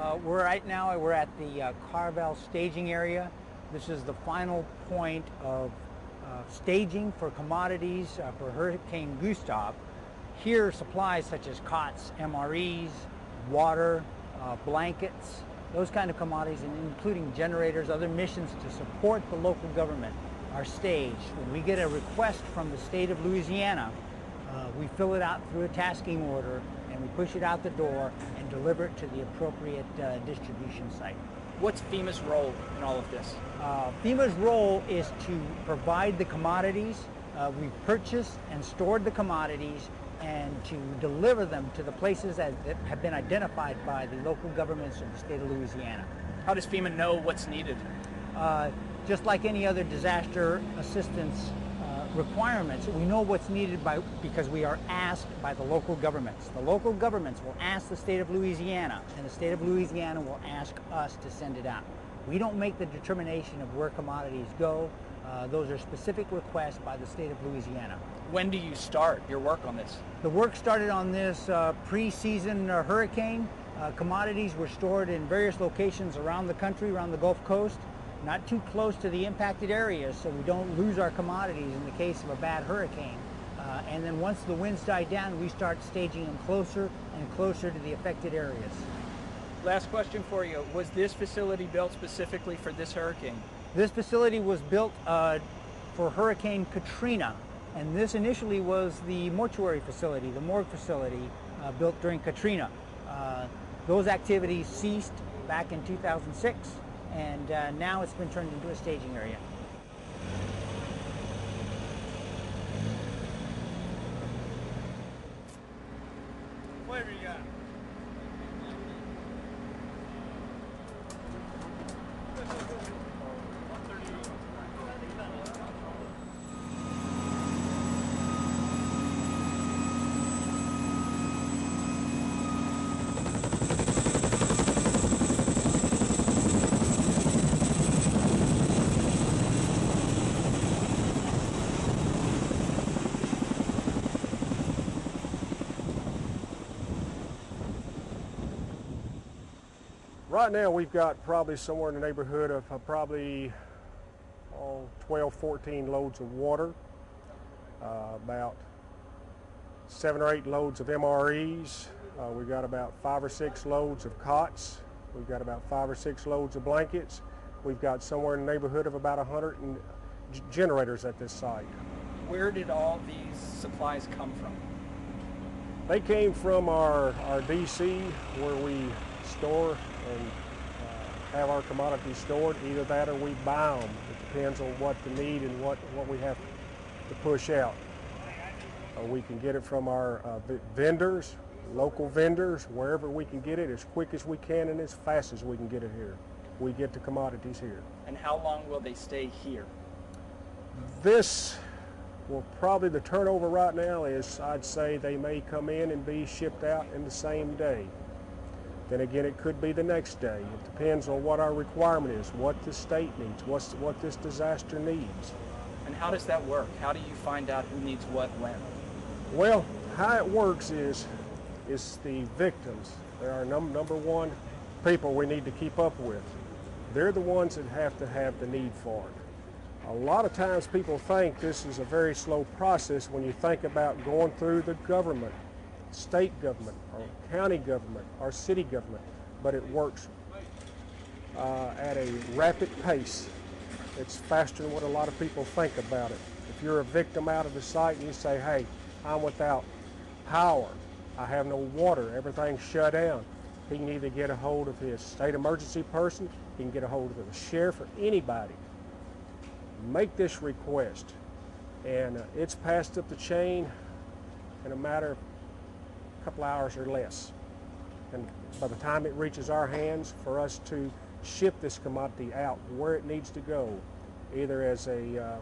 Right now we're at the Carvel Staging area. This is the final point of staging for commodities for Hurricane Gustav. Here supplies such as cots, MREs, water, blankets, those kind of commodities, and including generators, other missions to support the local government are staged. When we get a request from the state of Louisiana, we fill it out through a tasking order and we push it out the door and deliver it to the appropriate distribution site. What's FEMA's role in all of this? FEMA's role is to provide the commodities. We've purchased and stored the commodities and to deliver them to the places that have been identified by the local governments of the state of Louisiana. How does FEMA know what's needed? Just like any other disaster assistance requirements, we know what's needed because we are asked by the local governments. The local governments will ask the state of Louisiana, and the state of Louisiana will ask us to send it out. We don't make the determination of where commodities go. Those are specific requests by the state of Louisiana. When do you start your work on this? The work started on this pre-season hurricane. Commodities were stored in various locations around the country, around the Gulf Coast, not too close to the impacted areas so we don't lose our commodities in the case of a bad hurricane. And then once the winds die down, we start staging them closer and closer to the affected areas. Last question for you. Was this facility built specifically for this hurricane? This facility was built for Hurricane Katrina, and this initially was the mortuary facility, the morgue facility built during Katrina. Those activities ceased back in 2006, and now it's been turned into a staging area. Whatever you got. Right now we've got probably somewhere in the neighborhood of probably 12, 14 loads of water, about 7 or 8 loads of MREs. We've got about 5 or 6 loads of cots. We've got about 5 or 6 loads of blankets. We've got somewhere in the neighborhood of about 100 generators at this site. Where did all these supplies come from? They came from our DC where we store and have our commodities stored. Either that or we buy them. It depends on what the need and what we have to push out. We can get it from our vendors, local vendors, wherever we can get it as quick as we can and as fast as we can get it here. We get the commodities here. And how long will they stay here? This will probably, the turnover right now is, I'd say they may come in and be shipped out in the same day. Then again, it could be the next day. It depends on what our requirement is, what the state needs, what this disaster needs. And how does that work? How do you find out who needs what when? Well, how it works is the victims. There are number one people we need to keep up with. They're the ones that have to have the need for it. A lot of times people think this is a very slow process when you think about going through the government, state government, or county government, or city government, but it works at a rapid pace. It's faster than what a lot of people think about it. If you're a victim out of the site and you say, hey, I'm without power, I have no water, everything's shut down, he can either get a hold of his state emergency person, he can get a hold of the sheriff or anybody. Make this request, and it's passed up the chain in a matter of couple hours or less, and by the time it reaches our hands for us to ship this commodity out where it needs to go, either as a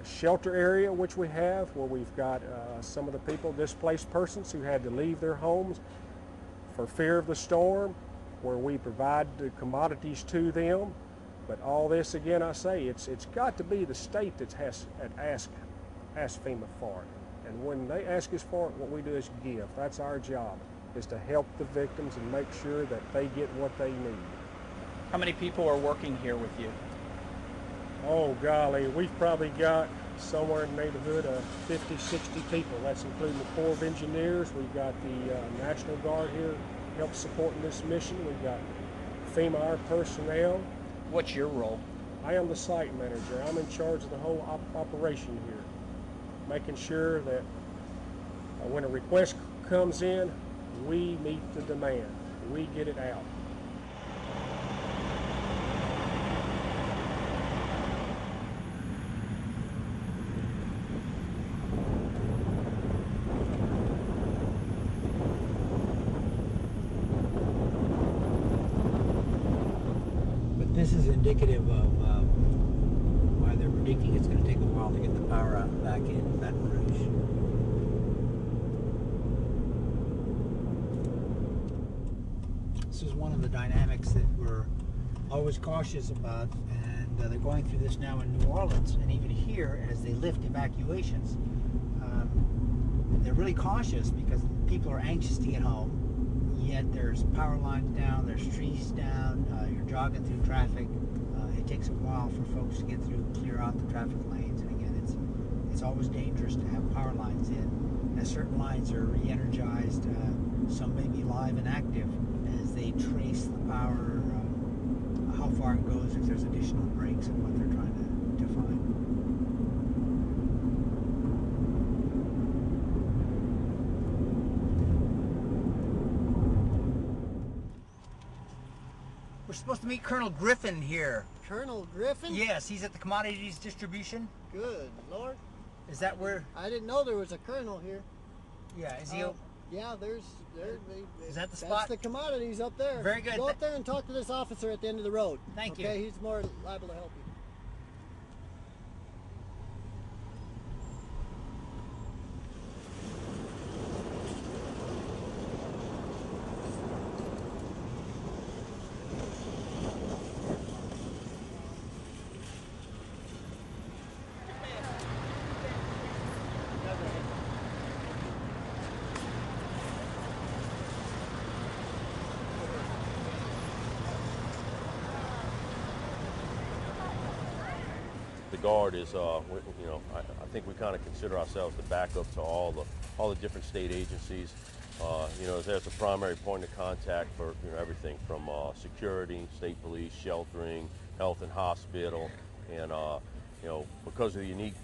shelter area, which we have, where we've got some of the people, displaced persons who had to leave their homes for fear of the storm, where we provide the commodities to them. But all this, again, I say, it's got to be the state that has ask FEMA for it. And when they ask us for it, what we do is give. That's our job. is to help the victims and make sure that they get what they need. How many people are working here with you? Oh golly, we've probably got somewhere in the neighborhood of 50, 60 people. That's including the Corps of Engineers. We've got the National Guard here help supporting this mission. We've got FEMA, our personnel. What's your role? I am the site manager. I'm in charge of the whole operation here, making sure that when a request comes in, we meet the demand. We get it out. This is indicative of why they're predicting it's going to take a while to get the power out back in Baton Rouge. This is one of the dynamics that we're always cautious about, and they're going through this now in New Orleans, and even here as they lift evacuations. They're really cautious because people are anxious to get home. Yet there's power lines down, there's trees down, you're jogging through traffic. It takes a while for folks to get through, clear out the traffic lanes, and again, it's always dangerous to have power lines in. As certain lines are re-energized, some may be live and active as they trace the power, how far it goes, if there's additional breaks, and what they're trying to find. We're supposed to meet Colonel Griffin here. Colonel Griffin? Yes, he's at the Commodities distribution. Good Lord. Is that where? I didn't know there was a colonel here. Yeah, is he? Yeah, Is that the spot? That's the Commodities up there. Very good. Go up there and talk to this officer at the end of the road. Thank you. Okay, he's more liable to help you. The Guard is, I think we kind of consider ourselves the backup to all the different state agencies. There's a primary point of contact for everything from security, state police, sheltering, health and hospital, and because of the unique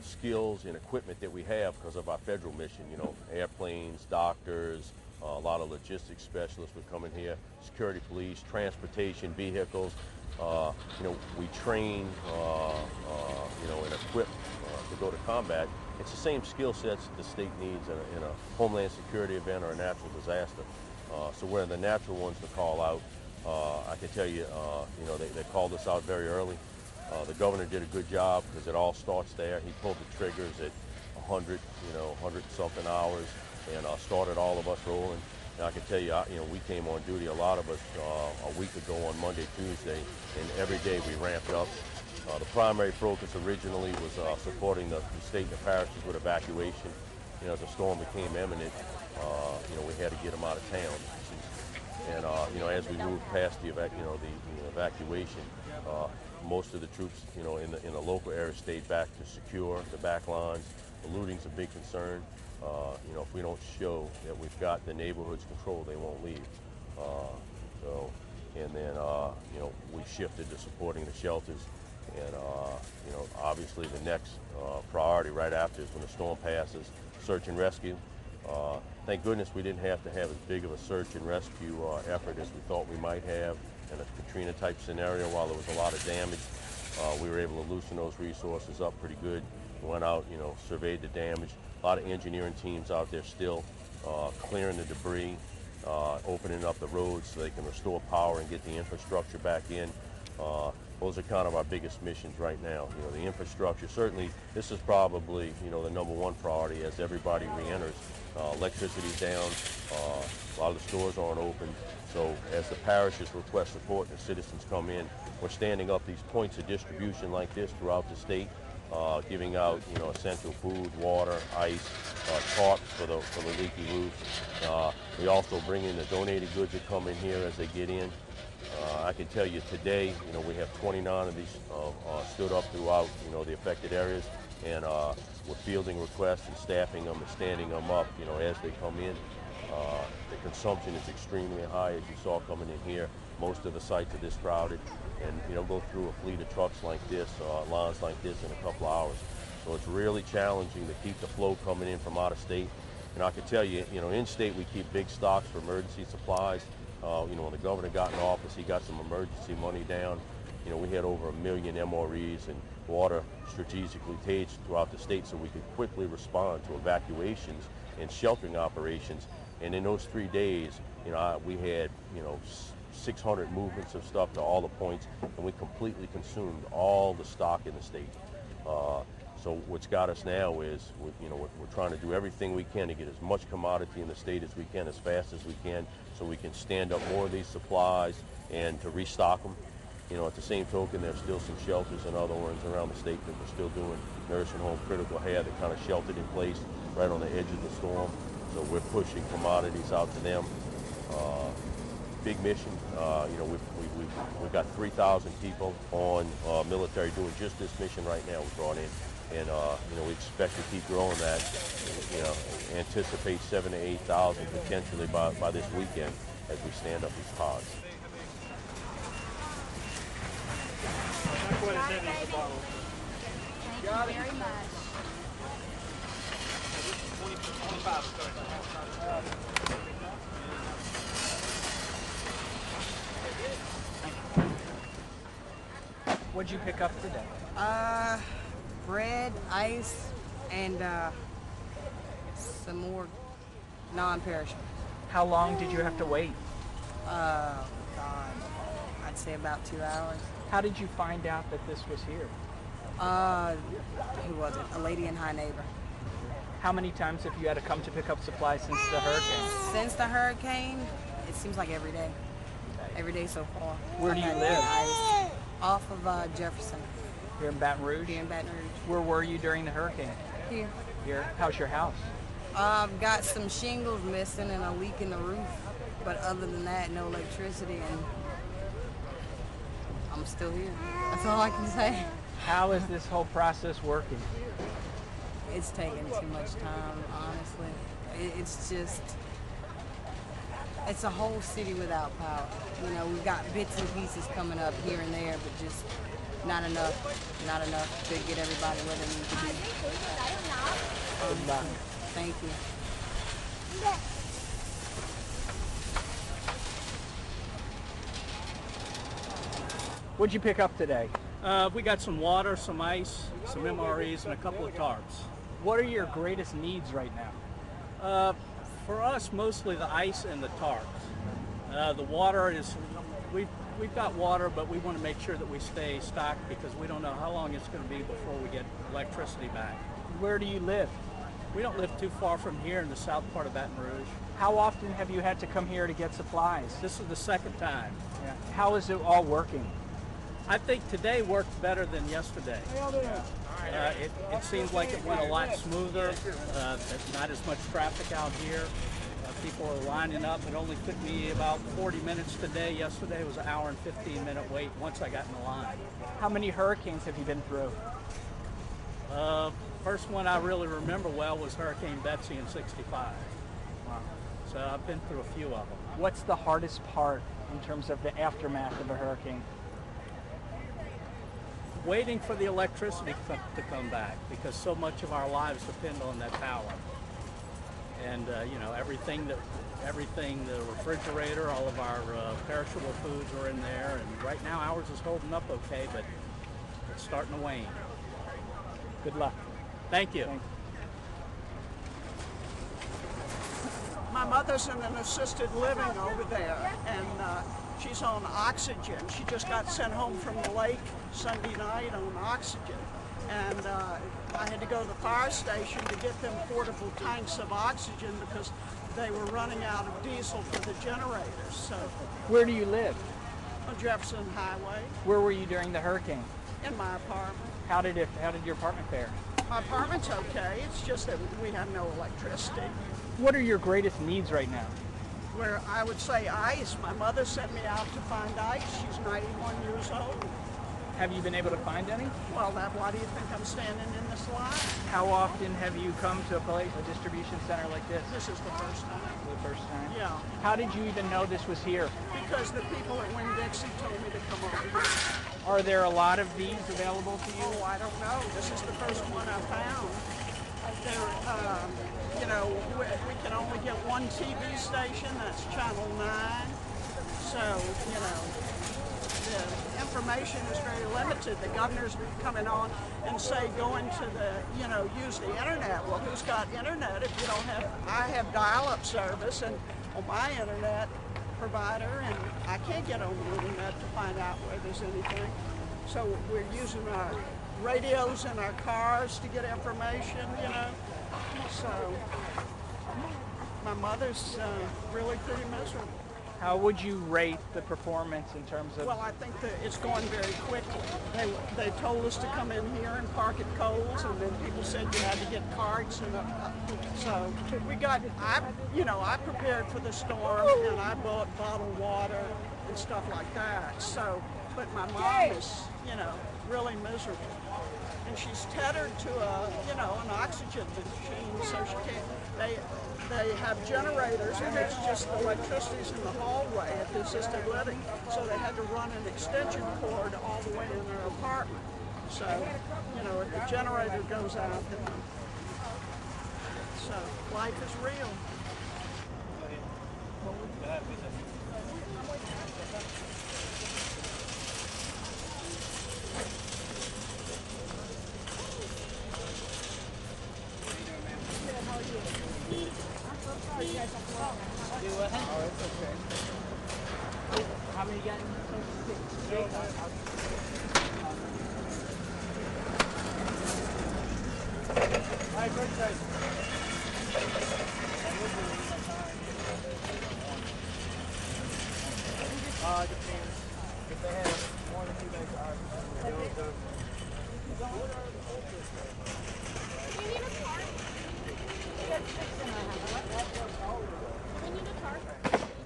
skills and equipment that we have because of our federal mission, airplanes, doctors, a lot of logistics specialists would come in here, security police, transportation vehicles. We train, and equip to go to combat. It's the same skill sets that the state needs in a homeland security event or a natural disaster. So we're the natural ones to call out. I can tell you, they called us out very early. The governor did a good job because it all starts there. He pulled the triggers at 100 something hours and started all of us rolling. And I can tell you, we came on duty, a lot of us, a week ago on Monday, Tuesday, and every day we ramped up. The primary focus originally was supporting the state and the parishes with evacuation. As the storm became imminent, we had to get them out of town. And as we moved past the evacuation, most of the troops, in the local area stayed back to secure the back lines. The looting's a big concern. If we don't show that we've got the neighborhoods controlled, they won't leave. We shifted to supporting the shelters. And, obviously the next priority right after is when the storm passes, search and rescue. Thank goodness we didn't have to have as big of a search and rescue effort as we thought we might have in a Katrina type scenario. While there was a lot of damage, we were able to loosen those resources up pretty good. We went out, surveyed the damage. A lot of engineering teams out there still clearing the debris, opening up the roads so they can restore power and get the infrastructure back in. Those are kind of our biggest missions right now. The infrastructure, certainly this is probably, the #1 priority as everybody re-enters. Electricity's down, a lot of the stores aren't open. So as the parishes request support and the citizens come in, we're standing up these points of distribution like this throughout the state. giving out, you know, essential food, water, ice, tarps for the leaky roofs. We also bring in the donated goods that come in here as they get in. I can tell you today, you know, we have 29 of these stood up throughout, you know, the affected areas, and we're fielding requests and staffing them and standing them up, you know, as they come in. The consumption is extremely high, as you saw coming in here. Most of the sites are this crowded, and you know, go through a fleet of trucks like this, lines like this in a couple hours. So it's really challenging to keep the flow coming in from out of state. And I can tell you, you know, in state we keep big stocks for emergency supplies. You know, when the governor got in office, he got some emergency money down. You know, we had over 1 million MREs and water strategically staged throughout the state so we could quickly respond to evacuations and sheltering operations. And in those 3 days, you know, we had, you know, 600 movements of stuff to all the points, and we completely consumed all the stock in the state. So what's got us now is, you know, we're trying to do everything we can to get as much commodity in the state as we can, as fast as we can, so we can stand up more of these supplies and to restock them. You know, at the same token, there's still some shelters and other ones around the state that we're still doing nursing home critical care that kind of sheltered in place right on the edge of the storm. So we're pushing commodities out to them. Big mission. You know, we've got 3,000 people on military doing just this mission right now. We brought in, and you know, we expect to keep growing that. You know, anticipate 7,000 to 8,000 potentially by this weekend as we stand up these pods. Thank you very much. What'd you pick up today? Bread, ice, and some more non-perishable. How long did you have to wait? God, I'd say about 2 hours. How did you find out that this was here? Who was it? A lady in High Neighbor. How many times have you had to come to pick up supplies since the hurricane? Since the hurricane, it seems like every day. Every day so far. Where do you live? Ice. Off of Jefferson. Here in Baton Rouge? Here in Baton Rouge. Where were you during the hurricane? Here. Here? How's your house? I've got some shingles missing and a leak in the roof. But other than that, no electricity, and I'm still here. That's all I can say. How is this whole process working? It's taking too much time, honestly. It's just, it's a whole city without power. You know, we've got bits and pieces coming up here and there, but just not enough to get everybody where they need to be. Good luck. Thank you. What'd you pick up today? We got some water, some ice, some MREs, and a couple of tarps. What are your greatest needs right now? For us, mostly the ice and the tarps. The water is, we've got water, but we want to make sure that we stay stocked because we don't know how long it's going to be before we get electricity back. Where do you live? We don't live too far from here in the south part of Baton Rouge. How often have you had to come here to get supplies? This is the second time. Yeah. How is it all working? I think today worked better than yesterday. It seems like it went a lot smoother. There's not as much traffic out here. People are lining up. It only took me about 40 minutes today. Yesterday was an hour and 15-minute wait once I got in the line. How many hurricanes have you been through? First one I really remember well was Hurricane Betsy in '65. Wow. So I've been through a few of them. What's the hardest part in terms of the aftermath of a hurricane? Waiting for the electricity to come back because so much of our lives depend on that power. And you know, everything, the refrigerator, all of our perishable foods are in there, and right now ours is holding up okay, but it's starting to wane. Good luck. Thank you. Thanks. My mother's in an assisted living over there, and she's on oxygen. She just got sent home from the lake Sunday night on oxygen. And I had to go to the fire station to get them portable tanks of oxygen because they were running out of diesel for the generators. So, Where do you live? on Jefferson Highway. Where were you during the hurricane? In my apartment. How did your apartment fare? My apartment's okay. It's just that we have no electricity. What are your greatest needs right now? Where I would say ice. My mother sent me out to find ice. She's 91 years old. Have you been able to find any? Well, why do you think I'm standing in this line? How often have you come to a distribution center like this? This is the first time. The first time? Yeah. How did you even know this was here? Because the people at Winn-Dixie told me to come over here. Are there a lot of these available to you? Oh, I don't know. This is the first one I found. You know, we can only get one TV station, that's Channel 9. So, you know, the information is very limited. The governor's coming on and say go into the, you know, use the internet. Well, who's got internet if you don't have, I have dial-up service and on my internet provider, and I can't get on the internet to find out where there's anything. So we're using our radios in our cars to get information, you know. So my mother's really pretty miserable. How would you rate the performance in terms of... Well, I think that it's going very quickly. They told us to come in here and park at Kohl's, and then people said you had to get cards, and so we got. I prepared for the storm, and I bought bottled water and stuff like that. So, but my mom is, you know, really miserable, and she's tethered to an oxygen machine, so she can't. They have generators, and it's just the electricity's in the hallway at the assisted living. So they had to run an extension cord all the way in their apartment. So, you know, if the generator goes out, then, so life is real. How many got in Hi, birthday. Depends. If they have more than 2 days, they'll go. Do you need a card? We have 6 in our house. Do we need a card?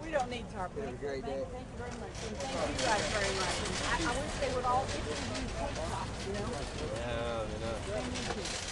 We don't need tarp. Have a great day. Thank you very much. And thank You guys very much. I wish they would all use TikTok, you know? Yeah, you know. They need to.